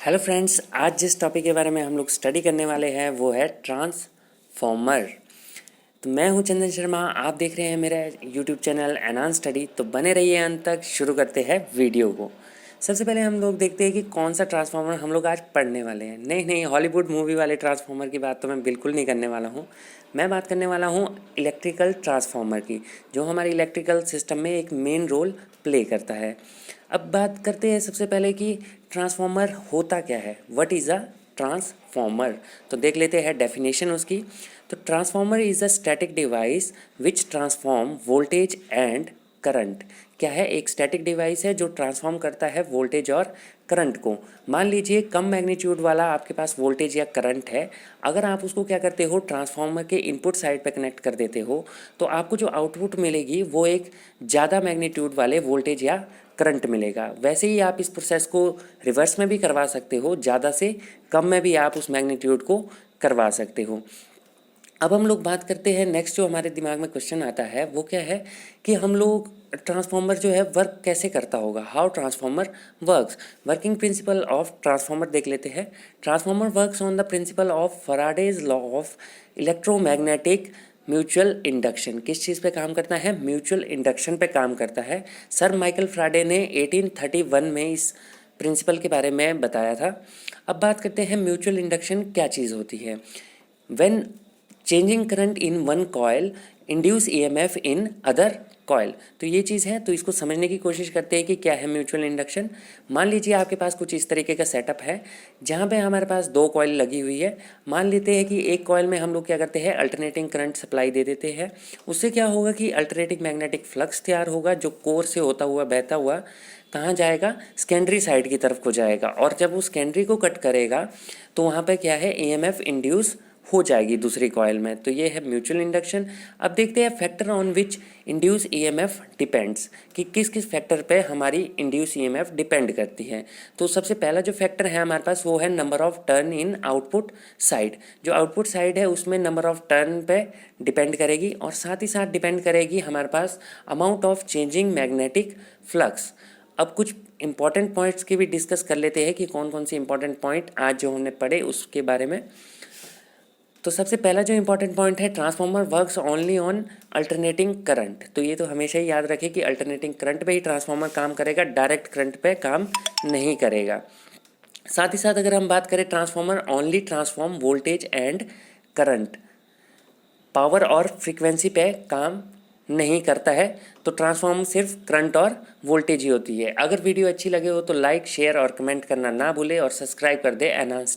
Hello friends, आज जिस topic के बारे में हम लोग स्टडी करने वाले हैं वो है ट्रांसफॉर्मर। तो मैं हूं चंदन शर्मा, आप देख रहे हैं मेरा यूट्यूब चैनल एनहांस स्टडी। तो बने रहिए अंत तक, शुरू करते हैं वीडियो को। सबसे पहले हम लोग देखते हैं कि कौन सा ट्रांसफॉर्मर हम लोग आज पढ़ने वाले हैं। नहीं, हॉलीवुड मूवी वाले ट्रांसफॉर्मर की बात तो मैं बिल्कुल नहीं करने वाला हूँ। मैं बात करने वाला हूँ इलेक्ट्रिकल ट्रांसफॉर्मर की, जो हमारे इलेक्ट्रिकल सिस्टम में एक मेन रोल प्ले करता है। अब बात करते हैं सबसे पहले कि ट्रांसफॉर्मर होता क्या है, व्हाट इज़ अ ट्रांसफॉर्मर। तो देख लेते हैं डेफिनेशन उसकी। तो transformer is a static device which transform voltage and current. क्या है? एक स्टैटिक डिवाइस है जो ट्रांसफॉर्म करता है वोल्टेज और करंट को। मान लीजिए कम मैग्नीट्यूड वाला आपके पास वोल्टेज या करंट है, अगर आप उसको क्या करते हो, ट्रांसफॉर्मर के इनपुट साइड पे कनेक्ट कर देते हो, तो आपको जो आउटपुट मिलेगी वो एक ज़्यादा मैग्नीट्यूड वाले वोल्टेज या करंट मिलेगा। वैसे ही आप इस प्रोसेस को रिवर्स में भी करवा सकते हो, ज़्यादा से कम में भी आप उस मैग्नीट्यूड को करवा सकते हो। अब हम लोग बात करते हैं, नेक्स्ट जो हमारे दिमाग में क्वेश्चन आता है वो क्या है कि हम लोग ट्रांसफॉर्मर जो है वर्क कैसे करता होगा, how transformer works. Working principle of transformer देख लेते हैं। Transformer works on the principle of Faraday's law of electromagnetic mutual induction. किस चीज़ पे काम करता है? म्यूचुअल इंडक्शन पे काम करता है। सर माइकल फ्राडे ने 1831 में इस प्रिंसिपल के बारे में बताया था। अब बात करते हैं म्यूचुअल इंडक्शन क्या चीज़ होती है। When changing current in one coil induce EMF in other coil. तो ये चीज़ है, तो इसको समझने की कोशिश करते हैं कि क्या है म्यूचुअल इंडक्शन। मान लीजिए आपके पास कुछ इस तरीके का सेटअप है जहाँ पे हमारे पास दो कॉयल लगी हुई है। मान लेते हैं कि एक कॉयल में हम लोग क्या करते हैं, अल्टरनेटिंग करंट सप्लाई दे देते हैं। उससे क्या होगा कि अल्टरनेटिंग मैग्नेटिक फ्लक्स तैयार होगा, जो कोर से होता हुआ बहता हुआ कहाँ जाएगा, सेकेंडरी साइड की तरफ को जाएगा। और जब वो सेकेंडरी को कट करेगा तो वहाँ पे क्या है, ईएमएफ इंड्यूस हो जाएगी दूसरी कॉयल में। तो ये है म्यूचुअल इंडक्शन। अब देखते हैं factor on which induce EMF depends, कि किस किस फैक्टर पे हमारी इंड्यूस ईएमएफ डिपेंड करती है। तो सबसे पहला जो फैक्टर है हमारे पास वो है number of turn in output side. जो आउटपुट साइड है उसमें नंबर ऑफ टर्न पे डिपेंड करेगी, और साथ ही साथ डिपेंड करेगी हमारे पास amount of changing magnetic flux. अब कुछ इंपॉर्टेंट पॉइंट्स की भी डिस्कस कर लेते हैं कि कौन कौन से इंपॉर्टेंट पॉइंट आज जो हमने पढ़े उसके बारे में। तो सबसे पहला जो इंपॉर्टेंट पॉइंट है, transformer works only on alternating current. तो ये तो हमेशा ही याद रखें कि अल्टरनेटिंग करंट पे ही ट्रांसफॉर्मर काम करेगा, डायरेक्ट करंट पे काम नहीं करेगा। साथ ही साथ अगर हम बात करें, transformer only transform voltage and current, power और फ्रीक्वेंसी पे काम नहीं करता है। तो ट्रांसफॉर्मर सिर्फ करंट और वोल्टेज ही होती है। अगर वीडियो अच्छी लगे हो तो लाइक, शेयर और कमेंट करना ना भूले, और सब्सक्राइब कर दे एनहांस